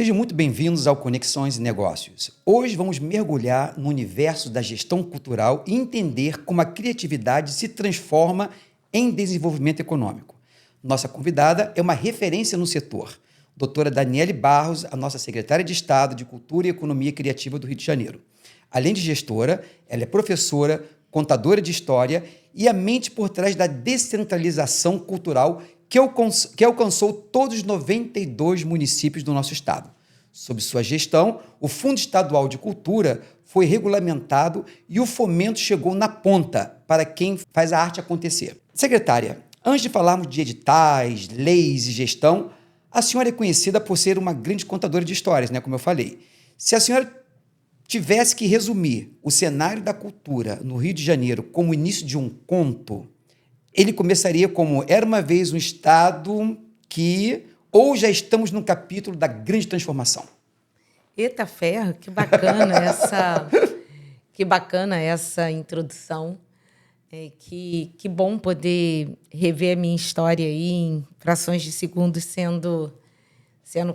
Sejam muito bem-vindos ao Conexões e Negócios. Hoje vamos mergulhar no universo da gestão cultural e entender como a criatividade se transforma em desenvolvimento econômico. Nossa convidada é uma referência no setor, doutora Daniele Barros, a nossa secretária de Estado de Cultura e Economia Criativa do Rio de Janeiro. Além de gestora, ela é professora, contadora de história e a mente por trás da descentralização cultural que alcançou todos os 92 municípios do nosso estado. Sob sua gestão, o Fundo Estadual de Cultura foi regulamentado e o fomento chegou na ponta para quem faz a arte acontecer. Secretária, antes de falarmos de editais, leis e gestão, a senhora é conhecida por ser uma grande contadora de histórias, né, como eu falei. Se a senhora tivesse que resumir o cenário da cultura no Rio de Janeiro como o início de um conto, ele começaria como Era uma vez um estado que... ou já estamos num capítulo da grande transformação? Eita ferro, que bacana essa introdução. Que bom poder rever a minha história aí em frações de segundos sendo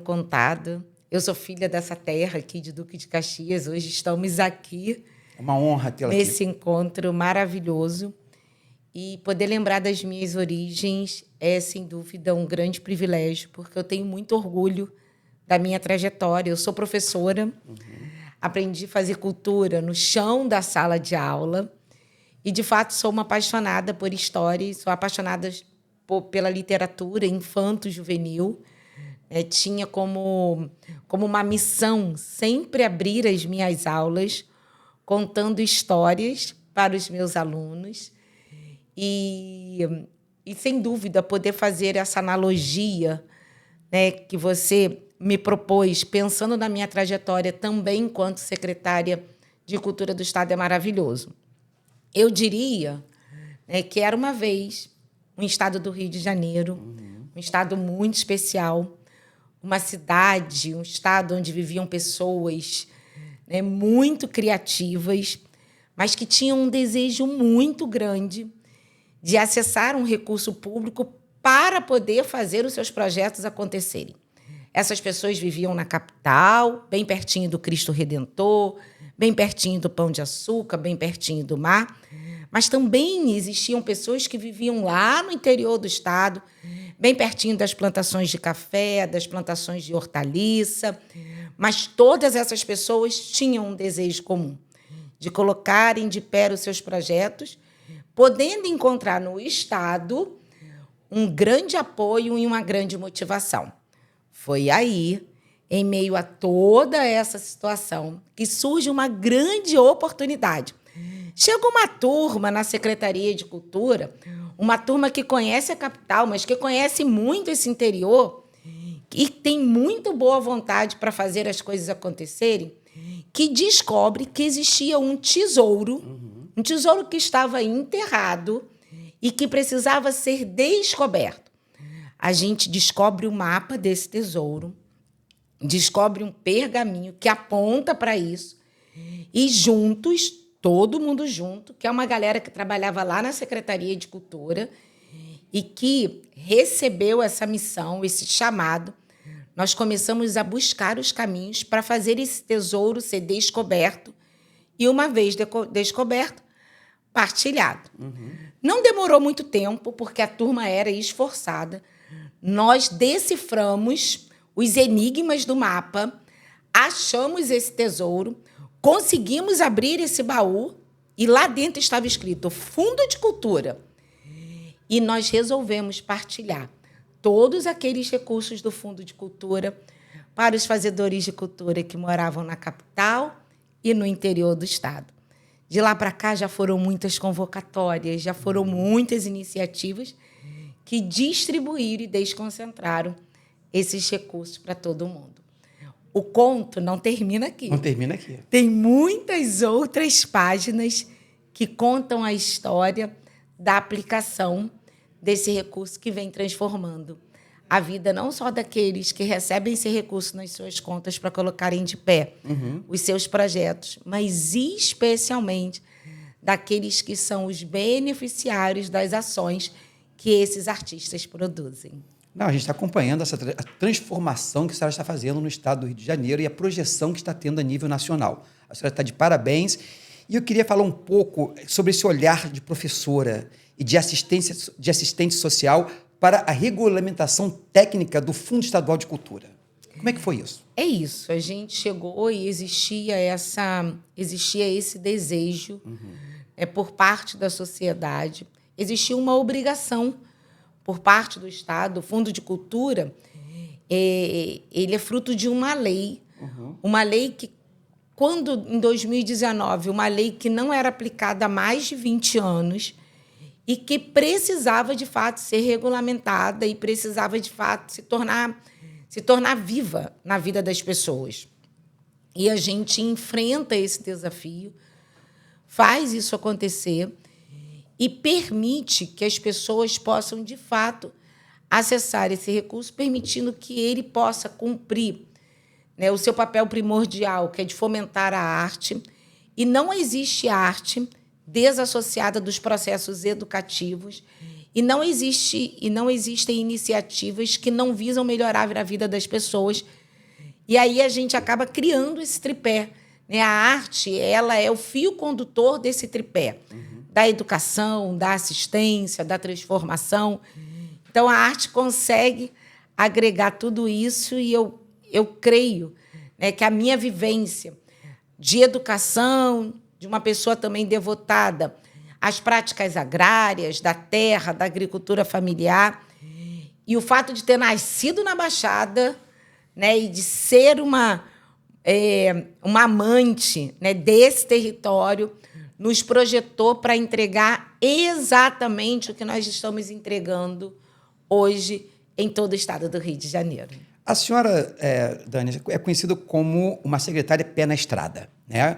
contada. Eu sou filha dessa terra aqui de Duque de Caxias. Hoje estamos aqui. É uma honra tê-la aqui. Nesse encontro maravilhoso. E poder lembrar das minhas origens é, sem dúvida, um grande privilégio, porque eu tenho muito orgulho da minha trajetória. Eu sou professora, aprendi a fazer cultura no chão da sala de aula e, de fato, sou uma apaixonada por história, sou apaixonada pela literatura infanto-juvenil. Tinha como uma missão sempre abrir as minhas aulas contando histórias para os meus alunos. E, sem dúvida, poder fazer essa analogia, né, que você me propôs, pensando na minha trajetória também enquanto secretária de Cultura do Estado, é maravilhoso. Eu diria, né, que era uma vez um estado do Rio de Janeiro, um estado muito especial, uma cidade, um estado onde viviam pessoas, né, muito criativas, mas que tinham um desejo muito grande de acessar um recurso público para poder fazer os seus projetos acontecerem. Essas pessoas viviam na capital, bem pertinho do Cristo Redentor, bem pertinho do Pão de Açúcar, bem pertinho do mar, mas também existiam pessoas que viviam lá no interior do estado, bem pertinho das plantações de café, das plantações de hortaliça, mas todas essas pessoas tinham um desejo comum, de colocarem de pé os seus projetos, podendo encontrar no Estado um grande apoio e uma grande motivação. Foi aí, em meio a toda essa situação, que surge uma grande oportunidade. Chega uma turma na Secretaria de Cultura, uma turma que conhece a capital, mas que conhece muito esse interior e tem muito boa vontade para fazer as coisas acontecerem, que descobre que existia um tesouro que estava enterrado e que precisava ser descoberto. A gente descobre o mapa desse tesouro, descobre um pergaminho que aponta para isso e juntos, todo mundo junto, que é uma galera que trabalhava lá na Secretaria de Cultura e que recebeu essa missão, esse chamado, nós começamos a buscar os caminhos para fazer esse tesouro ser descoberto e, uma vez descoberto, partilhado. Não demorou muito tempo, porque a turma era esforçada. Nós deciframos os enigmas do mapa, achamos esse tesouro, conseguimos abrir esse baú e lá dentro estava escrito Fundo de Cultura. E nós resolvemos partilhar todos aqueles recursos do Fundo de Cultura para os fazedores de cultura que moravam na capital e no interior do estado. De lá para cá já foram muitas convocatórias, já foram muitas iniciativas que distribuíram e desconcentraram esses recursos para todo mundo. O conto não termina aqui. Não termina aqui. Tem muitas outras páginas que contam a história da aplicação desse recurso que vem transformando a vida não só daqueles que recebem esse recurso nas suas contas para colocarem de pé os seus projetos, mas especialmente daqueles que são os beneficiários das ações que esses artistas produzem. Não, a gente está acompanhando a transformação que a senhora está fazendo no estado do Rio de Janeiro e a projeção que está tendo a nível nacional. A senhora está de parabéns. E eu queria falar um pouco sobre esse olhar de professora e de assistente social para a regulamentação técnica do Fundo Estadual de Cultura. Como é que foi isso? É isso. A gente chegou e existia esse desejo por parte da sociedade. Existia uma obrigação por parte do Estado. O Fundo de Cultura ele é fruto de uma lei. Uma lei que, quando, em 2019, uma lei que não era aplicada há mais de 20 anos e que precisava, de fato, ser regulamentada e precisava, de fato, se tornar viva na vida das pessoas. E a gente enfrenta esse desafio, faz isso acontecer e permite que as pessoas possam, de fato, acessar esse recurso, permitindo que ele possa cumprir, né, o seu papel primordial, que é de fomentar a arte. E não existe arte desassociada dos processos educativos e não existem iniciativas que não visam melhorar a vida das pessoas. E aí a gente acaba criando esse tripé, né? A arte, ela é o fio condutor desse tripé, da educação, da assistência, da transformação. Então, a arte consegue agregar tudo isso e eu creio, né, que a minha vivência de educação, de uma pessoa também devotada às práticas agrárias, da terra, da agricultura familiar, e o fato de ter nascido na Baixada, né, e de ser uma amante, né, desse território, nos projetou para entregar exatamente o que nós estamos entregando hoje em todo o estado do Rio de Janeiro. A senhora, Dani, é conhecida como uma secretária pé na estrada, né?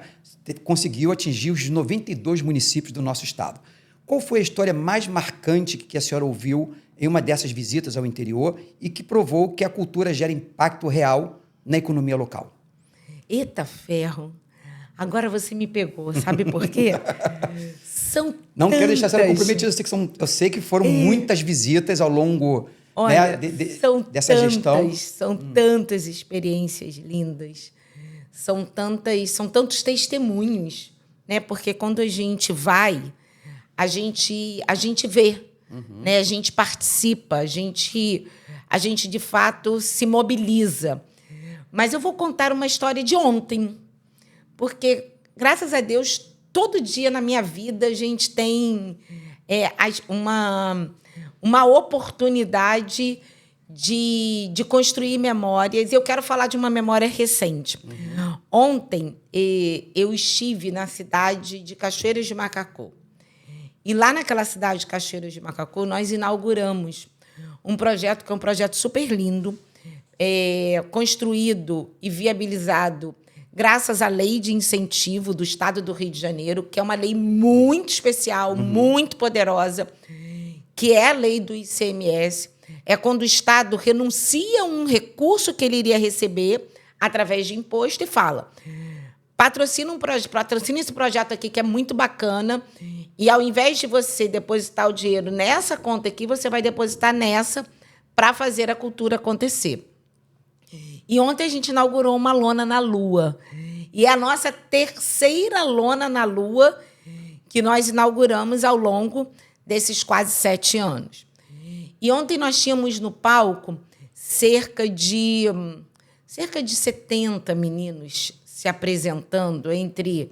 Conseguiu atingir os 92 municípios do nosso estado. Qual foi a história mais marcante que a senhora ouviu em uma dessas visitas ao interior e que provou que a cultura gera impacto real na economia local? Eita ferro! Agora você me pegou, sabe por quê? Não quero deixar a senhora comprometida, eu sei que foram muitas visitas ao longo, olha, né, dessa gestão. São tantas experiências lindas, são tantos testemunhos, né? Porque quando a gente vai, a gente vê, né? A gente participa, a gente de fato se mobiliza. Mas eu vou contar uma história de ontem, porque, graças a Deus, todo dia na minha vida a gente tem uma oportunidade de construir memórias. Eu quero falar de uma memória recente. Ontem, eu estive na cidade de Cachoeiras de Macacu. E lá naquela cidade de Cachoeiras de Macacu, nós inauguramos um projeto que é um projeto super lindo, construído e viabilizado graças à Lei de Incentivo do Estado do Rio de Janeiro, que é uma lei muito especial, muito poderosa, que é a lei do ICMS. É quando o Estado renuncia a um recurso que ele iria receber através de imposto e fala: patrocina esse projeto aqui que é muito bacana, e ao invés de você depositar o dinheiro nessa conta aqui, você vai depositar nessa para fazer a cultura acontecer. E ontem a gente inaugurou uma lona na Lua. E é a nossa terceira lona na Lua que nós inauguramos ao longo desses quase 7 anos. E ontem nós tínhamos no palco cerca de 70 meninos se apresentando entre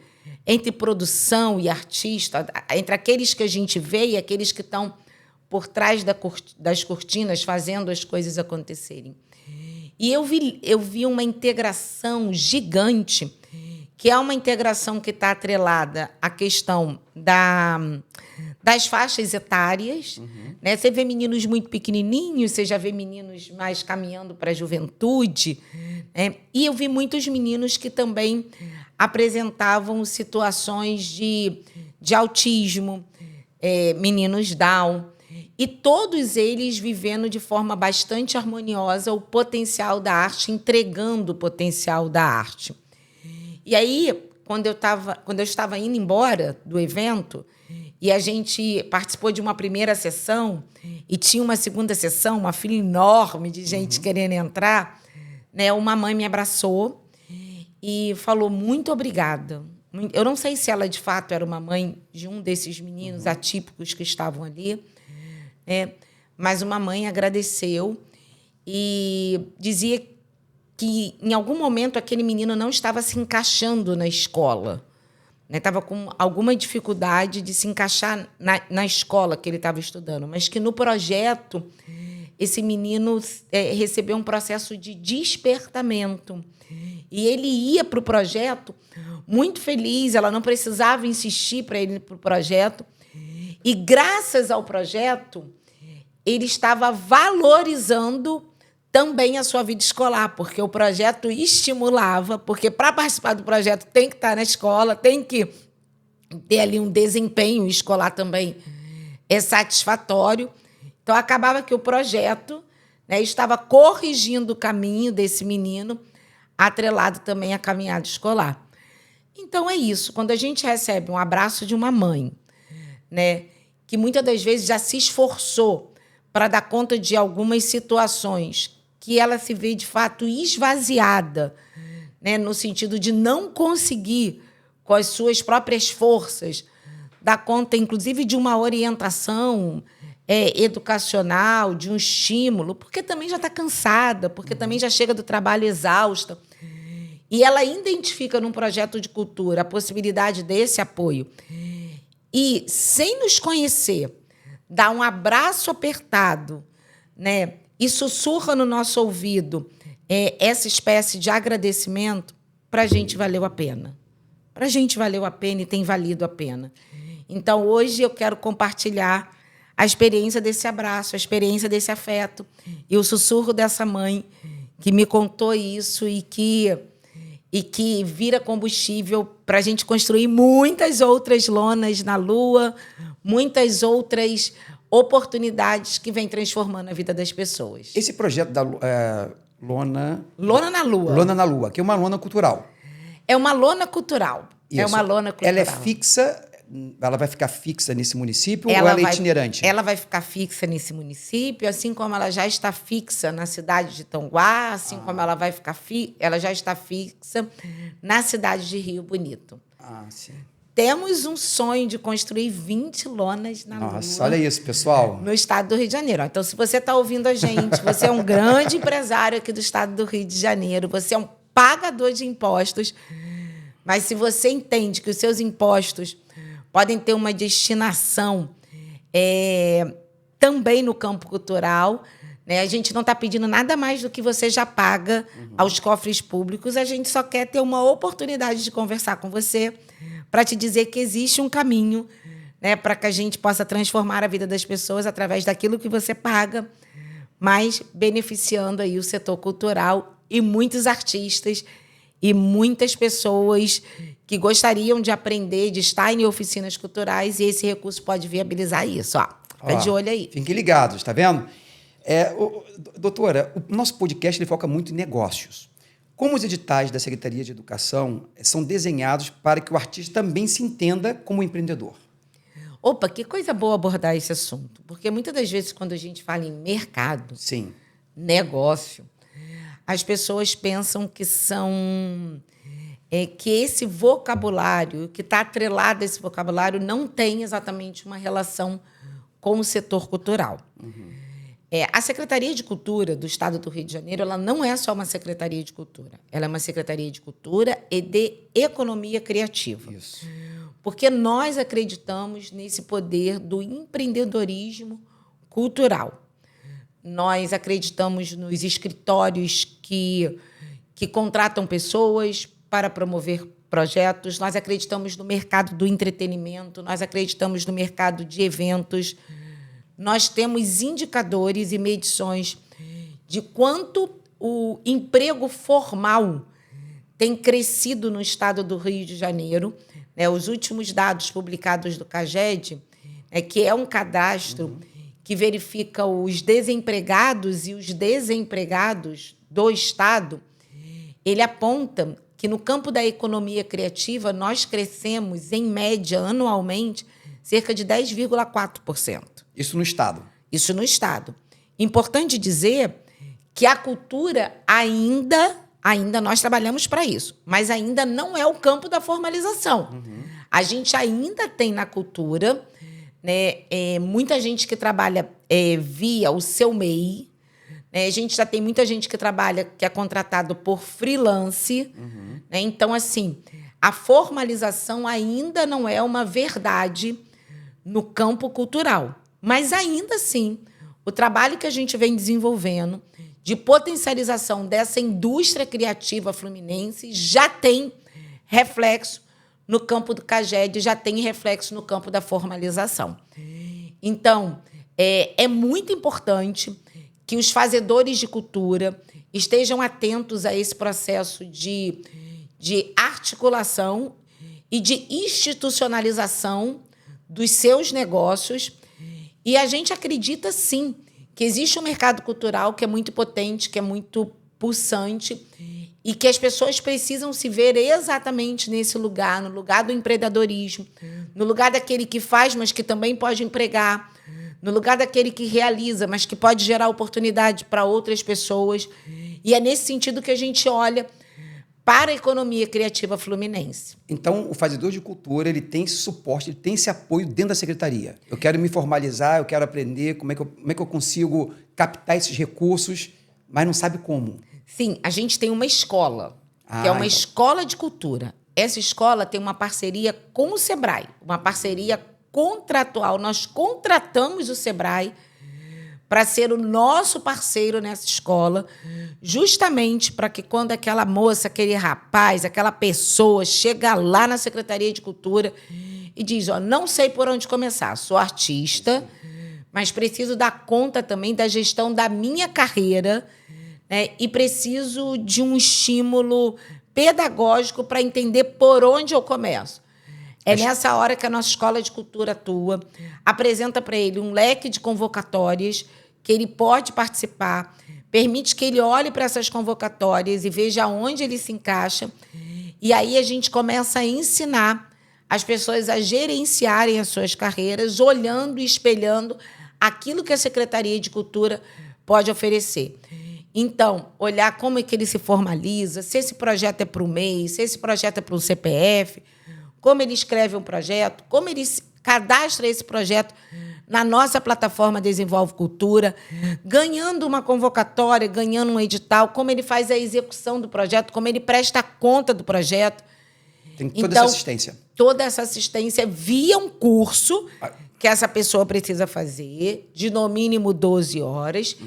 produção e artista, entre aqueles que a gente vê e aqueles que estão por trás das cortinas fazendo as coisas acontecerem. E eu vi uma integração gigante, que é uma integração que está atrelada à questão das faixas etárias. Né? Você vê meninos muito pequenininhos, você já vê meninos mais caminhando para a juventude. Né? E eu vi muitos meninos que também apresentavam situações de autismo, meninos Down. E todos eles vivendo de forma bastante harmoniosa o potencial da arte, entregando o potencial da arte. E aí, quando eu estava indo embora do evento, e a gente participou de uma primeira sessão e tinha uma segunda sessão, uma fila enorme de gente querendo entrar, né? Uma mãe me abraçou e falou muito obrigada. Eu não sei se ela, de fato, era uma mãe de um desses meninos atípicos que estavam ali, né? Mas uma mãe agradeceu e dizia que, em algum momento, aquele menino não estava se encaixando na escola. Estava com alguma dificuldade de se encaixar na escola que ele estava estudando, mas que, no projeto, esse menino recebeu um processo de despertamento. E ele ia para o projeto muito feliz, ela não precisava insistir para ele ir para o projeto. E, graças ao projeto, ele estava valorizando também a sua vida escolar, porque o projeto estimulava, porque para participar do projeto tem que estar na escola, tem que ter ali um desempenho escolar também satisfatório. Então, acabava que o projeto, né, estava corrigindo o caminho desse menino, atrelado também à caminhada escolar. Então, é isso. Quando a gente recebe um abraço de uma mãe, né, que muitas das vezes já se esforçou para dar conta de algumas situações que ela se vê, de fato, esvaziada, né, no sentido de não conseguir, com as suas próprias forças, dar conta, inclusive, de uma orientação educacional, de um estímulo, porque também já está cansada, porque também já chega do trabalho exausta. E ela identifica num projeto de cultura a possibilidade desse apoio. E, sem nos conhecer, dá um abraço apertado, né, e sussurra no nosso ouvido essa espécie de agradecimento, para a gente valeu a pena. Para a gente valeu a pena e tem valido a pena. Então, hoje eu quero compartilhar a experiência desse abraço, a experiência desse afeto e o sussurro dessa mãe que me contou isso e que vira combustível para a gente construir muitas outras lonas na Lua, muitas outras oportunidades que vêm transformando a vida das pessoas. Esse projeto da Lona... Lona na Lua. Lona na Lua, que é uma lona cultural. É uma lona cultural. Isso. É uma lona cultural. Ela é fixa, ela vai ficar fixa nesse município ou ela é itinerante? Ela vai ficar fixa nesse município, assim como ela já está fixa na cidade de Tanguá, assim como ela vai ficar ela já está fixa na cidade de Rio Bonito. Ah, sim. Temos um sonho de construir 20 lonas na Lua. Nossa, olha isso, pessoal. No estado do Rio de Janeiro. Então, se você está ouvindo a gente, você é um grande empresário aqui do estado do Rio de Janeiro, você é um pagador de impostos, mas se você entende que os seus impostos podem ter uma destinação também no campo cultural, né? A gente não está pedindo nada mais do que você já paga aos cofres públicos, a gente só quer ter uma oportunidade de conversar com você para te dizer que existe um caminho, né, para que a gente possa transformar a vida das pessoas através daquilo que você paga, mas beneficiando aí o setor cultural e muitos artistas e muitas pessoas que gostariam de aprender, de estar em oficinas culturais, e esse recurso pode viabilizar isso. Fica de olho aí. Fiquem ligados, está vendo? Doutora, o nosso podcast ele foca muito em negócios. Como os editais da Secretaria de Educação são desenhados para que o artista também se entenda como empreendedor? Opa, que coisa boa abordar esse assunto. Porque muitas das vezes, quando a gente fala em mercado, sim, negócio, as pessoas pensam que que esse vocabulário, que está atrelado a esse vocabulário, não tem exatamente uma relação com o setor cultural. A Secretaria de Cultura do Estado do Rio de Janeiro, ela não é só uma Secretaria de Cultura. Ela é uma Secretaria de Cultura e de Economia Criativa. Isso. Porque nós acreditamos nesse poder do empreendedorismo cultural. Nós acreditamos nos escritórios que contratam pessoas para promover projetos. Nós acreditamos no mercado do entretenimento. Nós acreditamos no mercado de eventos. Nós temos indicadores e medições de quanto o emprego formal tem crescido no estado do Rio de Janeiro. Os últimos dados publicados do CAGED, que é um cadastro que verifica os desempregados e os desempregados do estado, ele aponta que, no campo da economia criativa, nós crescemos, em média, anualmente, cerca de 10,4%. Isso no Estado. Isso no Estado. Importante dizer que a cultura ainda nós trabalhamos para isso, mas ainda não é o campo da formalização. A gente ainda tem na cultura, né, muita gente que trabalha via o seu MEI, né, a gente já tem muita gente que trabalha, que é contratado por freelance. Né, então, assim, a formalização ainda não é uma verdade no campo cultural. Mas, ainda assim, o trabalho que a gente vem desenvolvendo de potencialização dessa indústria criativa fluminense já tem reflexo no campo do CAGED, já tem reflexo no campo da formalização. Então, é muito importante que os fazedores de cultura estejam atentos a esse processo de articulação e de institucionalização dos seus negócios. E a gente acredita, sim, que existe um mercado cultural que é muito potente, que é muito pulsante e que as pessoas precisam se ver exatamente nesse lugar, no lugar do empreendedorismo, no lugar daquele que faz, mas que também pode empregar, no lugar daquele que realiza, mas que pode gerar oportunidade para outras pessoas. E é nesse sentido que a gente olha para a economia criativa fluminense. Então, o fazedor de cultura, ele tem esse suporte, ele tem esse apoio dentro da secretaria. Eu quero me formalizar, eu quero aprender como é que eu consigo captar esses recursos, mas não sabe como. Sim, a gente tem uma escola, que é uma escola de cultura. Essa escola tem uma parceria com o Sebrae, uma parceria contratual. Nós contratamos o Sebrae para ser o nosso parceiro nessa escola, justamente para que quando aquela moça, aquele rapaz, aquela pessoa chega lá na Secretaria de Cultura e diz, não sei por onde começar, sou artista, mas preciso dar conta também da gestão da minha carreira, né, e preciso de um estímulo pedagógico para entender por onde eu começo. É nessa hora que a nossa escola de cultura atua, apresenta para ele um leque de convocatórias que ele pode participar, permite que ele olhe para essas convocatórias e veja onde ele se encaixa. E aí a gente começa a ensinar as pessoas a gerenciarem as suas carreiras, olhando e espelhando aquilo que a Secretaria de Cultura pode oferecer. Então, olhar como é que ele se formaliza, se esse projeto é para o MEI, se esse projeto é para o CPF, como ele escreve um projeto, como ele cadastra esse projeto na nossa plataforma Desenvolve Cultura, ganhando uma convocatória, ganhando um edital, como ele faz a execução do projeto, como ele presta conta do projeto. Tem toda essa assistência. Toda essa assistência via um curso que essa pessoa precisa fazer, de no mínimo 12 horas,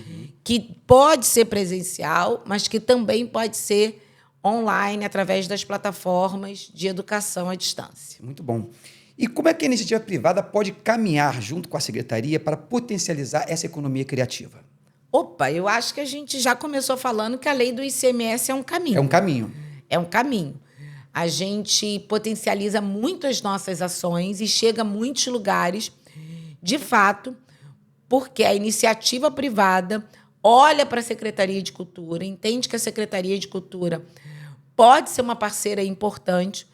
que pode ser presencial, mas que também pode ser online, através das plataformas de educação à distância. Muito bom. E como é que a iniciativa privada pode caminhar junto com a secretaria para potencializar essa economia criativa? Eu acho que a gente já começou falando que a lei do ICMS é um caminho. É um caminho. É um caminho. A gente potencializa muito as nossas ações e chega a muitos lugares, de fato, porque a iniciativa privada olha para a Secretaria de Cultura, entende que a Secretaria de Cultura pode ser uma parceira importante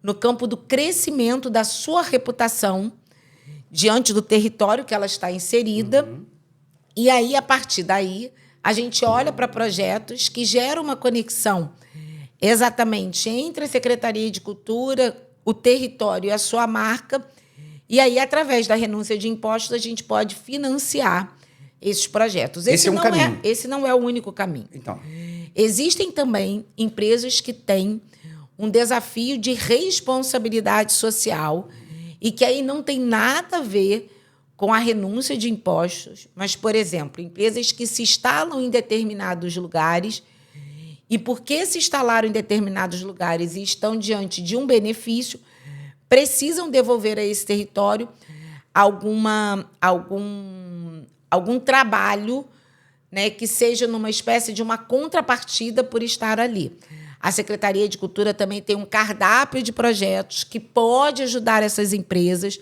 no campo do crescimento da sua reputação diante do território que ela está inserida. E aí, a partir daí, a gente olha para projetos que geram uma conexão exatamente entre a Secretaria de Cultura, o território e a sua marca. E aí, através da renúncia de impostos, a gente pode financiar esses projetos. Esse é um caminho. Esse não é o único caminho. Então, existem também empresas que têm um desafio de responsabilidade social e que aí não tem nada a ver com a renúncia de impostos, mas, por exemplo, empresas que se instalam em determinados lugares e, porque se instalaram em determinados lugares e estão diante de um benefício, precisam devolver a esse território algum trabalho, né, que seja numa espécie de uma contrapartida por estar ali. A Secretaria de Cultura também tem um cardápio de projetos que pode ajudar essas empresas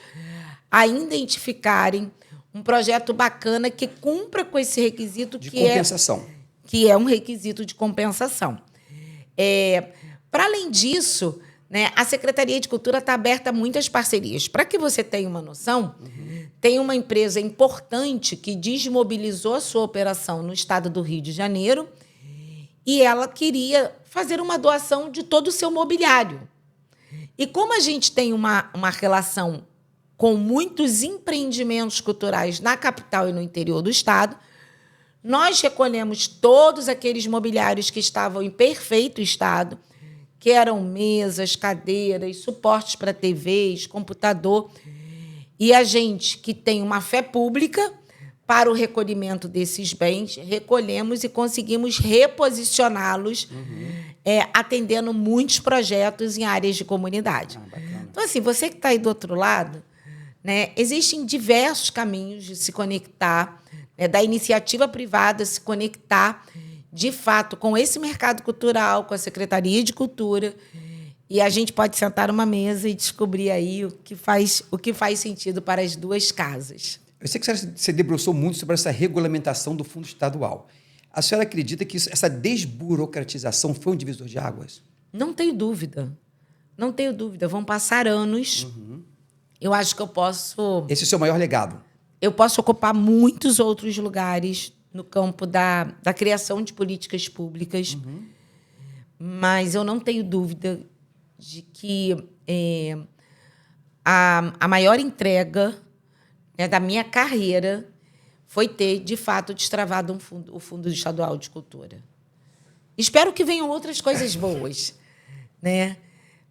a identificarem um projeto bacana que cumpra com esse requisito de compensação. Que é um requisito de compensação. Para além disso, né? A Secretaria de Cultura está aberta a muitas parcerias. Para que você tenha uma noção, tem uma empresa importante que desmobilizou a sua operação no estado do Rio de Janeiro e ela queria fazer uma doação de todo o seu mobiliário. E como a gente tem uma relação com muitos empreendimentos culturais na capital e no interior do estado, nós recolhemos todos aqueles mobiliários que estavam em perfeito estado, que eram mesas, cadeiras, suportes para TVs, computador. E a gente, que tem uma fé pública para o recolhimento desses bens, recolhemos e conseguimos reposicioná-los, atendendo muitos projetos em áreas de comunidade. Então, assim, você que está aí do outro lado, né, existem diversos caminhos de se conectar, né, da iniciativa privada se conectar, de fato, com esse mercado cultural, com a Secretaria de Cultura, e a gente pode sentar numa mesa e descobrir aí o que faz sentido para as duas casas. Eu sei que a senhora se debruçou muito sobre essa regulamentação do fundo estadual. A senhora acredita que essa desburocratização foi um divisor de águas? Não tenho dúvida. Não tenho dúvida. Vão passar anos. Eu acho que eu posso... Esse é o seu maior legado? Eu posso ocupar muitos outros lugares no campo da criação de políticas públicas, mas eu não tenho dúvida de que a maior entrega, né, da minha carreira foi ter, de fato, destravado o Fundo Estadual de Cultura. Espero que venham outras coisas boas, né?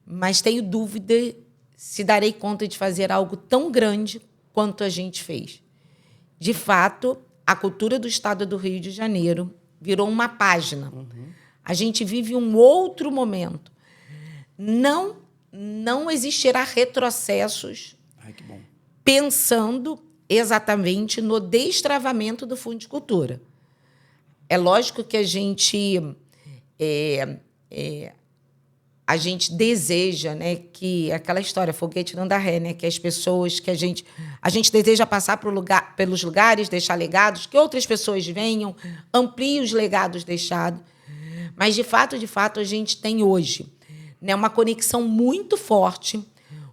Mas tenho dúvida se darei conta de fazer algo tão grande quanto a gente fez. De fato, a cultura do estado do Rio de Janeiro virou uma página. A gente vive um outro momento. Não existirá retrocessos. Ai, que bom. Pensando exatamente no destravamento do Fundo de Cultura. É lógico que a gente deseja, né, que aquela história, foguete não dá ré, né, que as pessoas, que a gente deseja passar pelos lugares, deixar legados, que outras pessoas venham, ampliem os legados deixados. Mas, de fato, a gente tem hoje, né, uma conexão muito forte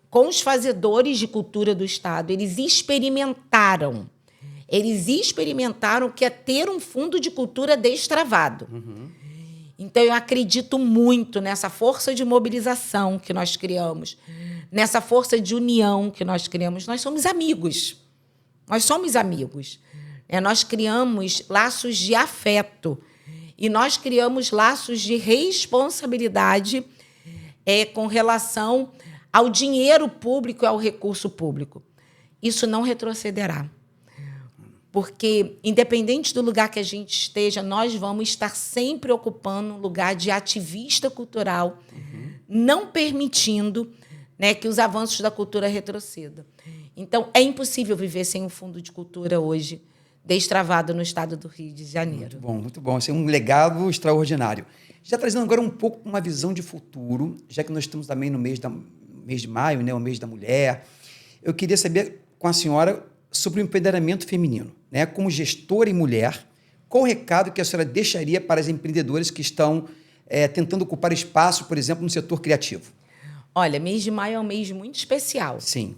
com os fazedores de cultura do estado. Eles experimentaram o que é ter um fundo de cultura destravado. Então, eu acredito muito nessa força de mobilização que nós criamos, nessa força de união que nós criamos. Nós somos amigos. Nós criamos laços de afeto e nós criamos laços de responsabilidade com relação ao dinheiro público e ao recurso público. Isso não retrocederá. Porque, independente do lugar que a gente esteja, nós vamos estar sempre ocupando um lugar de ativista cultural, não permitindo, né, que os avanços da cultura retrocedam. Então, é impossível viver sem um fundo de cultura hoje destravado no estado do Rio de Janeiro. Muito bom. Esse é um legado extraordinário. Já trazendo agora um pouco uma visão de futuro, já que nós estamos também no mês de maio, né, o mês da mulher, eu queria saber com a senhora sobre o empoderamento feminino, né? Como gestora e mulher, qual o recado que a senhora deixaria para as empreendedoras que estão tentando ocupar espaço, por exemplo, no setor criativo? Olha, mês de maio é um mês muito especial. Sim.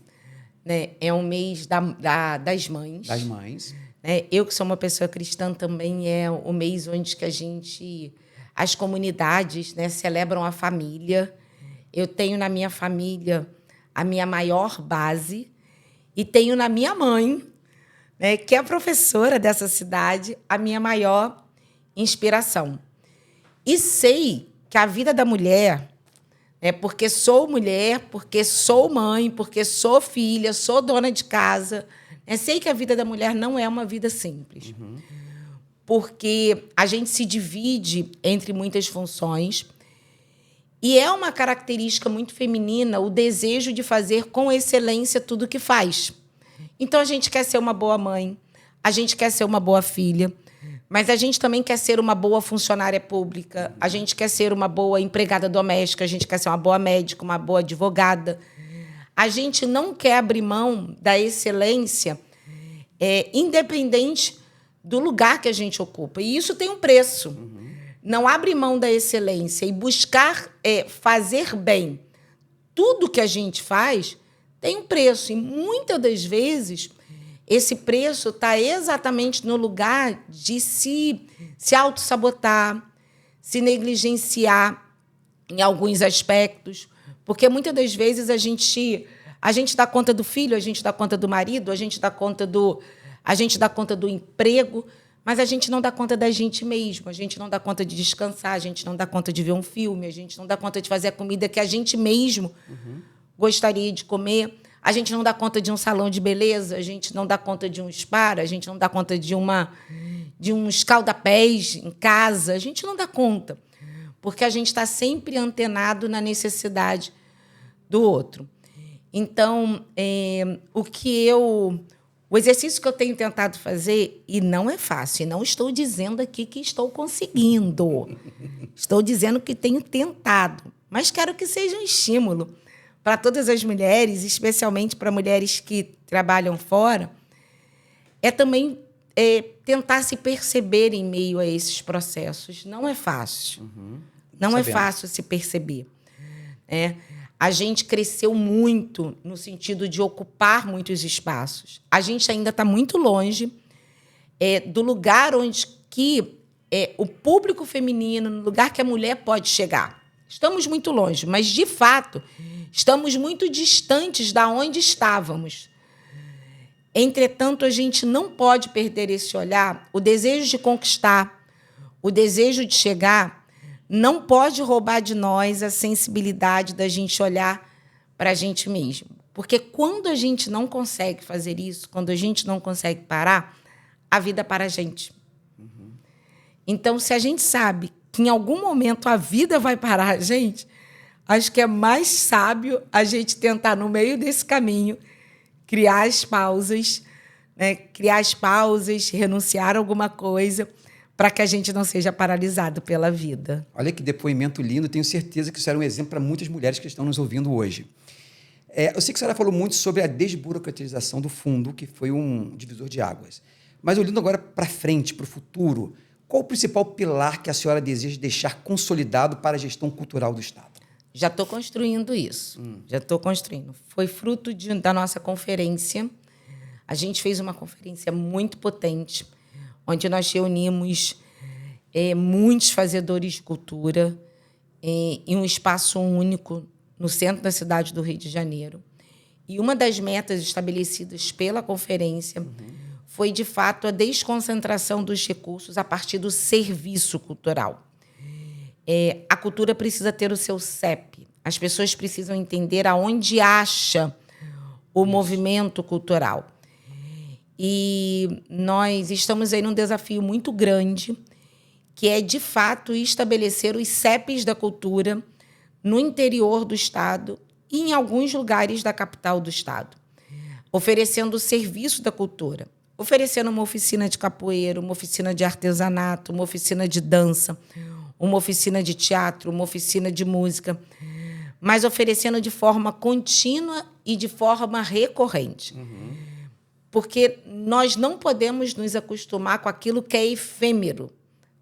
Né? É um mês das mães. Das mães. Né? Eu, que sou uma pessoa cristã, também é o mês onde que as comunidades, né, celebram a família. Eu tenho na minha família a minha maior base e tenho na minha mãe, né, que é a professora dessa cidade, a minha maior inspiração. E sei que a vida da mulher, né, porque sou mulher, porque sou mãe, porque sou filha, sou dona de casa, né, sei que a vida da mulher não é uma vida simples. Porque a gente se divide entre muitas funções e é uma característica muito feminina o desejo de fazer com excelência tudo o que faz. Então, a gente quer ser uma boa mãe, a gente quer ser uma boa filha, mas a gente também quer ser uma boa funcionária pública, a gente quer ser uma boa empregada doméstica, a gente quer ser uma boa médica, uma boa advogada. A gente não quer abrir mão da excelência, independente do lugar que a gente ocupa. E isso tem um preço. Não abre mão da excelência e buscar fazer bem tudo que a gente faz tem um preço. E, muitas das vezes, esse preço está exatamente no lugar de se autossabotar, se negligenciar em alguns aspectos. Porque, muitas das vezes, a gente dá conta do filho, a gente dá conta do marido, a gente dá conta do emprego, mas a gente não dá conta da gente mesmo, a gente não dá conta de descansar, a gente não dá conta de ver um filme, a gente não dá conta de fazer a comida que a gente mesmo gostaria de comer, a gente não dá conta de um salão de beleza, a gente não dá conta de um spa, a gente não dá conta de um escalda-pés em casa, a gente não dá conta, porque a gente está sempre antenado na necessidade do outro. Então, o exercício que eu tenho tentado fazer, e não é fácil, e não estou dizendo aqui que estou conseguindo, estou dizendo que tenho tentado, mas quero que seja um estímulo para todas as mulheres, especialmente para mulheres que trabalham fora, é também tentar se perceber em meio a esses processos. Não é fácil. Não é fácil se perceber. A gente cresceu muito no sentido de ocupar muitos espaços. A gente ainda está muito longe do lugar onde o público feminino, no lugar que a mulher pode chegar. Estamos muito longe, mas, de fato, estamos muito distantes da onde estávamos. Entretanto, a gente não pode perder esse olhar. O desejo de conquistar, o desejo de chegar, não pode roubar de nós a sensibilidade da gente olhar para a gente mesmo. Porque quando a gente não consegue fazer isso, quando a gente não consegue parar, a vida para a gente. Então, se a gente sabe que em algum momento a vida vai parar a gente, acho que é mais sábio a gente tentar, no meio desse caminho, criar as pausas, renunciar a alguma coisa, para que a gente não seja paralisado pela vida. Olha que depoimento lindo, tenho certeza que isso era um exemplo para muitas mulheres que estão nos ouvindo hoje. Eu sei que a senhora falou muito sobre a desburocratização do fundo, que foi um divisor de águas. Mas olhando agora para frente, para o futuro, qual o principal pilar que a senhora deseja deixar consolidado para a gestão cultural do Estado? Já estou construindo isso. Já estou construindo. Foi fruto da nossa conferência. A gente fez uma conferência muito potente, onde nós reunimos muitos fazedores de cultura em um espaço único no centro da cidade do Rio de Janeiro. E uma das metas estabelecidas pela conferência foi, de fato, a desconcentração dos recursos a partir do serviço cultural. A cultura precisa ter o seu CEP. As pessoas precisam entender aonde acha o movimento cultural. E nós estamos aí num desafio muito grande, que é, de fato, estabelecer os CEPs da cultura no interior do Estado e em alguns lugares da capital do Estado, oferecendo o serviço da cultura, oferecendo uma oficina de capoeira, uma oficina de artesanato, uma oficina de dança, uma oficina de teatro, uma oficina de música, mas oferecendo de forma contínua e de forma recorrente. Porque nós não podemos nos acostumar com aquilo que é efêmero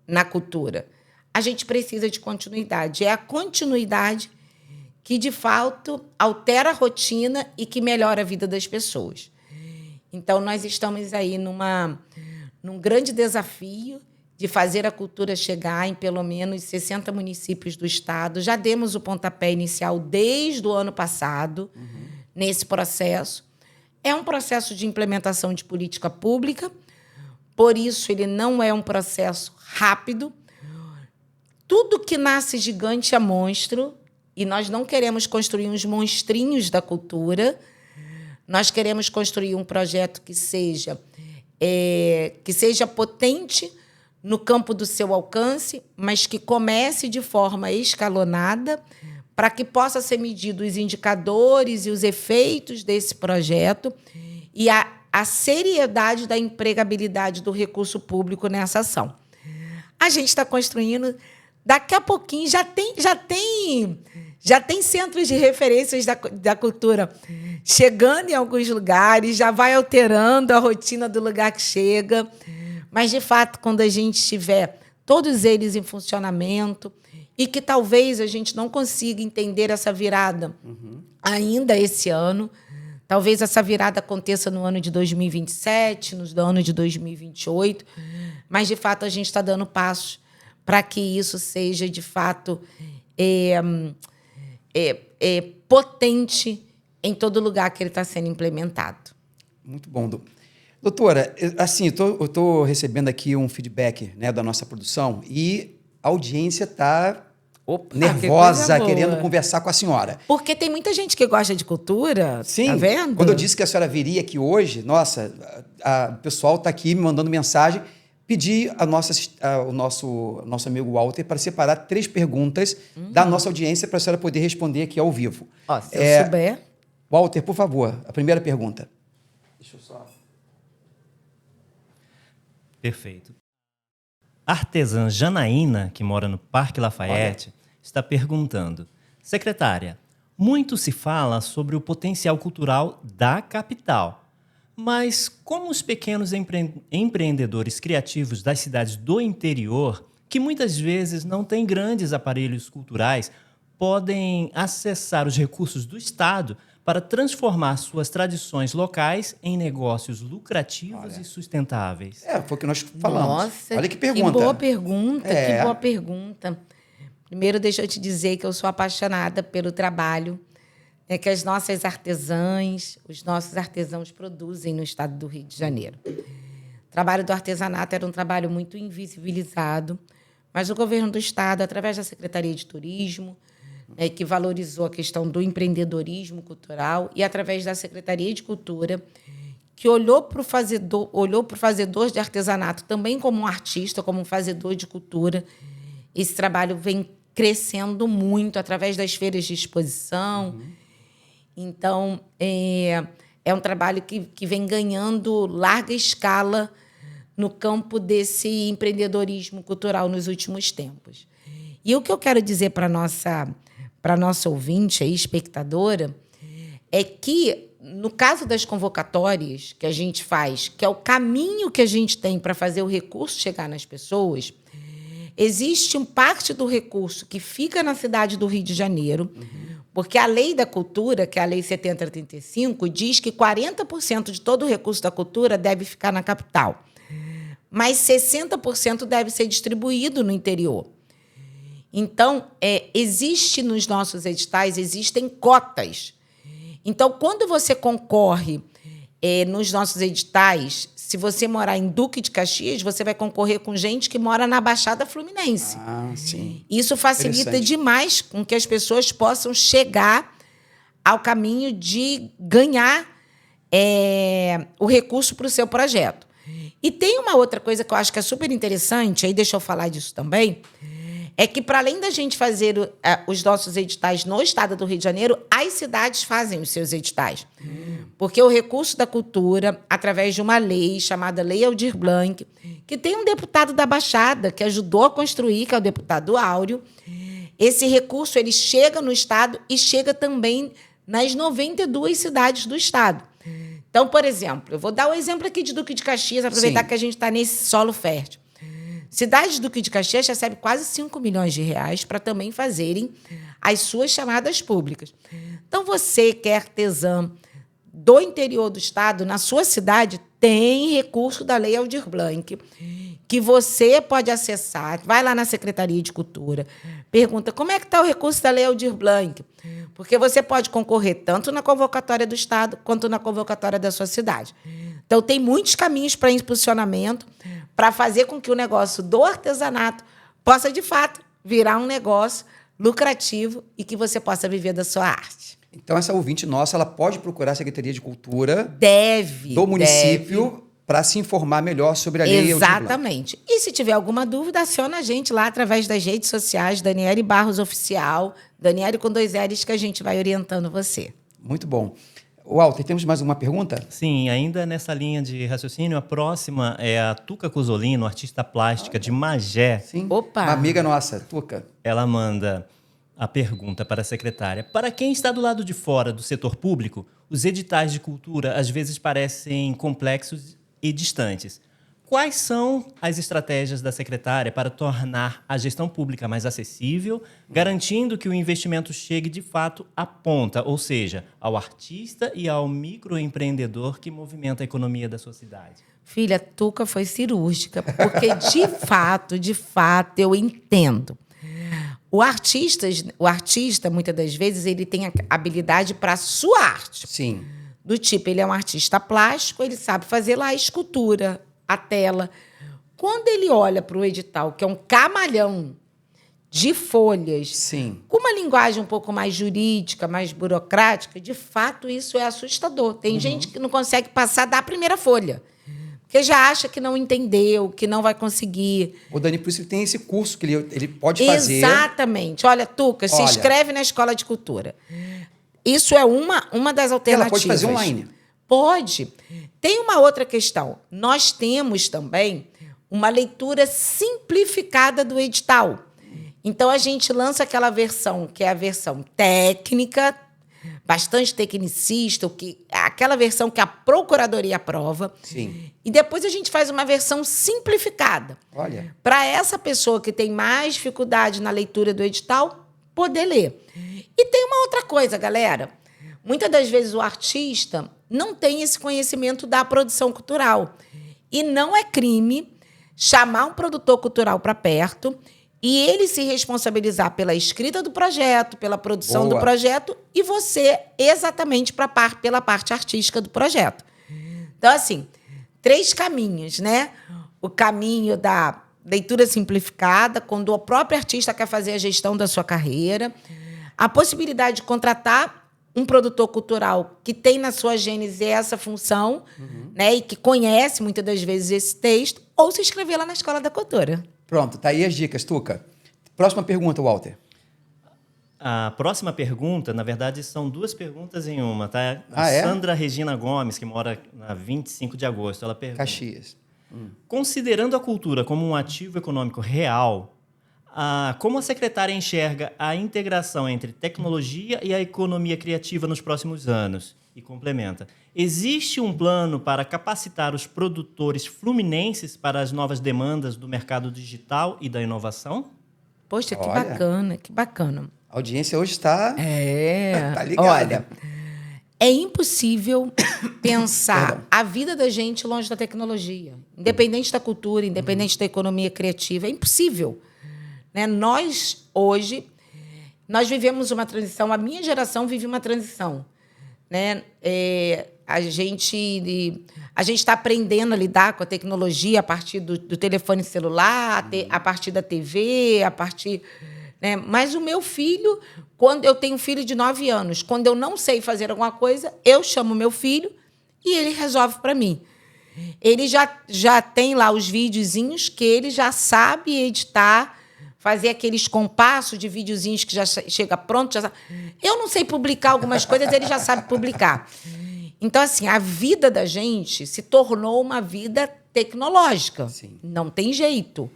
na cultura. A gente precisa de continuidade. É a continuidade que, de fato, altera a rotina e que melhora a vida das pessoas. Então, nós estamos aí num grande desafio de fazer a cultura chegar em pelo menos 60 municípios do Estado. Já demos o pontapé inicial desde o ano passado nesse processo. É um processo de implementação de política pública, por isso ele não é um processo rápido. Tudo que nasce gigante é monstro, e nós não queremos construir uns monstrinhos da cultura, nós queremos construir um projeto que seja potente no campo do seu alcance, mas que comece de forma escalonada, para que possa ser medido os indicadores e os efeitos desse projeto e a seriedade da empregabilidade do recurso público nessa ação. A gente está construindo, daqui a pouquinho já tem centros de referências da cultura chegando em alguns lugares, já vai alterando a rotina do lugar que chega, mas, de fato, quando a gente tiver todos eles em funcionamento e que talvez a gente não consiga entender essa virada ainda esse ano. Talvez essa virada aconteça no ano de 2027, no ano de 2028, mas, de fato, a gente está dando passos para que isso seja, de fato, potente em todo lugar que ele está sendo implementado. Muito bom, doutora. Assim, eu estou recebendo aqui um feedback, né, da nossa produção e a audiência está nervosa, querendo conversar com a senhora. Porque tem muita gente que gosta de cultura, sim, tá vendo? Quando eu disse que a senhora viria aqui hoje, nossa, o pessoal está aqui me mandando mensagem, pedi o nosso amigo Walter para separar 3 perguntas da nossa audiência para a senhora poder responder aqui ao vivo. Ó, se eu souber... Walter, por favor, a primeira pergunta. Deixa eu só... Perfeito. A artesã Janaína, que mora no Parque Lafayette, está perguntando: secretária, muito se fala sobre o potencial cultural da capital, mas como os pequenos empreendedores criativos das cidades do interior, que muitas vezes não têm grandes aparelhos culturais, podem acessar os recursos do Estado para transformar suas tradições locais em negócios lucrativos e sustentáveis? Foi o que nós falamos. Nossa, olha que pergunta. Que boa pergunta, que boa pergunta. Primeiro, deixa eu te dizer que eu sou apaixonada pelo trabalho que as nossas artesãs, os nossos artesãos produzem no estado do Rio de Janeiro. O trabalho do artesanato era um trabalho muito invisibilizado, mas o governo do estado, através da Secretaria de Turismo, que valorizou a questão do empreendedorismo cultural, e através da Secretaria de Cultura, que olhou para o fazedor de artesanato também como um artista, como um fazedor de cultura. Esse trabalho vem crescendo muito através das feiras de exposição. Então, é um trabalho que vem ganhando larga escala no campo desse empreendedorismo cultural nos últimos tempos. E o que eu quero dizer para a nossa ouvinte, aí, espectadora, é que, no caso das convocatórias que a gente faz, que é o caminho que a gente tem para fazer o recurso chegar nas pessoas, existe parte do recurso que fica na cidade do Rio de Janeiro, porque a Lei da Cultura, que é a Lei 7035, diz que 40% de todo o recurso da cultura deve ficar na capital, mas 60% deve ser distribuído no interior. Então, existe nos nossos editais, existem cotas. Então, quando você concorre nos nossos editais, se você morar em Duque de Caxias, você vai concorrer com gente que mora na Baixada Fluminense. Sim. Isso facilita demais com que as pessoas possam chegar ao caminho de ganhar o recurso para o seu projeto. E tem uma outra coisa que eu acho que é super interessante, aí deixa eu falar disso também, é que, para além da gente fazer os nossos editais no estado do Rio de Janeiro, as cidades fazem os seus editais. Porque o recurso da cultura, através de uma lei chamada Lei Aldir Blanc, que tem um deputado da Baixada que ajudou a construir, que é o deputado Áureo, esse recurso ele chega no estado e chega também nas 92 cidades do estado. Então, por exemplo, eu vou dar o exemplo aqui de Duque de Caxias, aproveitar que a gente está nesse solo fértil. Cidade de Duque de Caxias recebe quase 5 milhões de reais para também fazerem as suas chamadas públicas. Então, você que é artesã do interior do estado, na sua cidade, tem recurso da Lei Aldir Blanc, que você pode acessar. Vai lá na Secretaria de Cultura, pergunta como é que está o recurso da Lei Aldir Blanc, porque você pode concorrer tanto na convocatória do estado quanto na convocatória da sua cidade. Então, tem muitos caminhos para impulsionamento, para fazer com que o negócio do artesanato possa, de fato, virar um negócio lucrativo e que você possa viver da sua arte. Então, essa ouvinte nossa, ela pode procurar a Secretaria de Cultura do município para se informar melhor sobre a lei. Exatamente. E se tiver alguma dúvida, aciona a gente lá através das redes sociais, Daniele Barros Oficial, Daniele com 2 L's, que a gente vai orientando você. Muito bom. Walter, temos mais uma pergunta? Sim, ainda nessa linha de raciocínio, a próxima é a Tuca Cosolino, artista plástica de Magé. Sim, Opa! Uma amiga nossa, Tuca. Ela manda a pergunta para a secretária. Para quem está do lado de fora do setor público, os editais de cultura às vezes parecem complexos e distantes. quais são as estratégias da secretária para tornar a gestão pública mais acessível, garantindo que o investimento chegue de fato à ponta, ou seja, ao artista e ao microempreendedor que movimenta a economia da sua cidade? Filha, Tuca foi cirúrgica, porque de fato, eu entendo. O artista, muitas das vezes, ele tem a habilidade para a sua arte. Sim. Do tipo, ele é um artista plástico, ele sabe fazer lá a escultura, a tela. Quando ele olha para o edital, que é um camalhão de folhas, Sim. com uma linguagem um pouco mais jurídica, mais burocrática, de fato, isso é assustador. Tem gente que não consegue passar da primeira folha, porque já acha que não entendeu, que não vai conseguir. O Dani, por isso ele tem esse curso que ele pode fazer. Exatamente. Olha, Tuca, se inscreve na Escola de Cultura. Isso é uma das alternativas. Ela pode fazer online? Pode. Tem uma outra questão. Nós temos também uma leitura simplificada do edital. Então, a gente lança aquela versão, que é a versão técnica, bastante tecnicista, aquela versão que a Procuradoria aprova. Sim. E depois a gente faz uma versão simplificada. Olha. Para essa pessoa que tem mais dificuldade na leitura do edital, poder ler. E tem uma outra coisa, galera. Muitas das vezes o artista não tem esse conhecimento da produção cultural. E não é crime chamar um produtor cultural para perto e ele se responsabilizar pela escrita do projeto, pela produção do projeto, e você exatamente pela parte artística do projeto. Então, assim, 3 caminhos, né? O caminho da leitura simplificada, quando o próprio artista quer fazer a gestão da sua carreira, a possibilidade de contratar um produtor cultural que tem na sua gênese essa função, né, e que conhece, muitas das vezes, esse texto, ou se inscrever lá na Escola da Cultura. Pronto, tá aí as dicas, Tuca. Próxima pergunta, Walter. A próxima pergunta, na verdade, são 2 perguntas em uma, tá? É? Sandra Regina Gomes, que mora na 25 de agosto, ela pergunta... Caxias. Considerando a cultura como um ativo econômico real, como a secretária enxerga a integração entre tecnologia e a economia criativa nos próximos anos? E complementa. Existe um plano para capacitar os produtores fluminenses para as novas demandas do mercado digital e da inovação? Poxa, que Olha. bacana, que bacana. A audiência hoje está... Tá ligada. Olha, é impossível pensar a vida da gente longe da tecnologia. Independente da cultura, independente da economia criativa. É impossível. Né? Nós, hoje, vivemos uma transição. A minha geração vive uma transição. Né? A gente está aprendendo a lidar com a tecnologia a partir do telefone celular, a partir da TV, a partir... Né? Mas o meu filho, quando eu tenho um filho de 9 anos, quando eu não sei fazer alguma coisa, eu chamo meu filho e ele resolve para mim. Ele já tem lá os videozinhos que ele já sabe editar, fazer aqueles compassos de videozinhos que já chega pronto. Já sabe. Eu não sei publicar algumas coisas, ele já sabe publicar. Então, assim, a vida da gente se tornou uma vida tecnológica. Sim. Não tem jeito.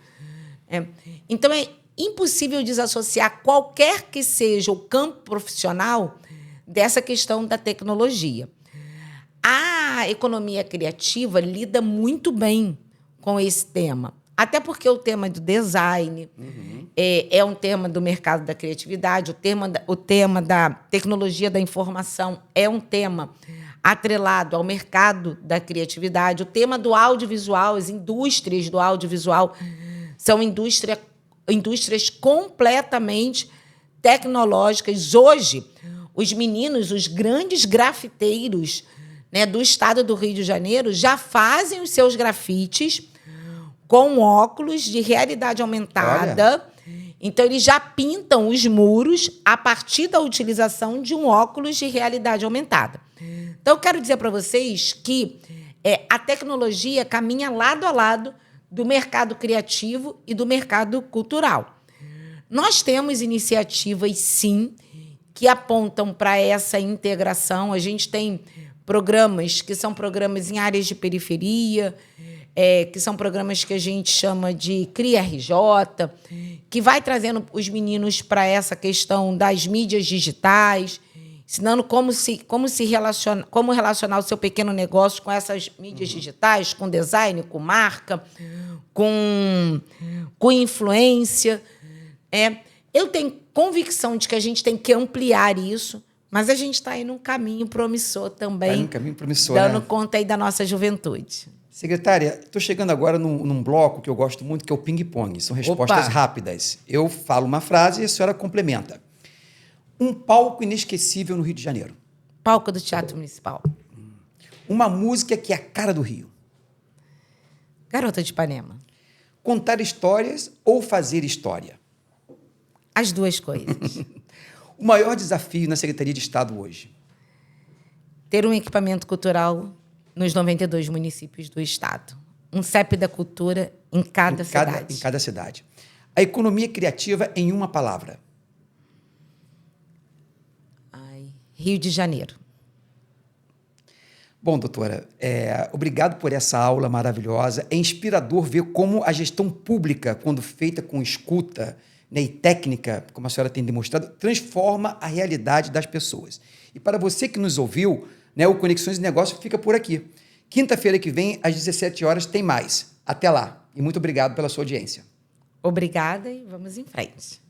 Então, é impossível desassociar qualquer que seja o campo profissional dessa questão da tecnologia. A economia criativa lida muito bem com esse tema. Até porque o tema do design é um tema do mercado da criatividade, o tema da tecnologia da informação é um tema atrelado ao mercado da criatividade, o tema do audiovisual, as indústrias do audiovisual são indústrias completamente tecnológicas. Hoje, os meninos, os grandes grafiteiros, né, do estado do Rio de Janeiro já fazem os seus grafites com óculos de realidade aumentada. Olha. Então, eles já pintam os muros a partir da utilização de um óculos de realidade aumentada. Então, eu quero dizer para vocês que a tecnologia caminha lado a lado do mercado criativo e do mercado cultural. Nós temos iniciativas, sim, que apontam para essa integração. A gente tem programas que são programas em áreas de periferia, que são programas que a gente chama de CRIA-RJ, que vai trazendo os meninos para essa questão das mídias digitais. ensinando como relacionar o seu pequeno negócio com essas mídias digitais, com design, com marca, com influência. Eu tenho convicção de que a gente tem que ampliar isso, mas a gente está aí num caminho promissor também. Está num caminho promissor, dando né? conta aí da nossa juventude. Secretária, estou chegando agora num bloco que eu gosto muito, que é o ping-pong. São respostas rápidas. Eu falo uma frase e a senhora complementa. Um palco inesquecível no Rio de Janeiro. Palco do Teatro Municipal. Uma música que é a cara do Rio. Garota de Ipanema. Contar histórias ou fazer história? As duas coisas. O maior desafio na Secretaria de Estado hoje? Ter um equipamento cultural nos 92 municípios do estado. Um CEP da cultura em cada cidade. Em cada cidade. A economia criativa em uma palavra. Rio de Janeiro. Bom, doutora, obrigado por essa aula maravilhosa. É inspirador ver como a gestão pública, quando feita com escuta, né, e técnica, como a senhora tem demonstrado, transforma a realidade das pessoas. E para você que nos ouviu, né, o Conexões de Negócio fica por aqui. Quinta-feira que vem, às 17 horas, tem mais. Até lá. E muito obrigado pela sua audiência. Obrigada e vamos em frente.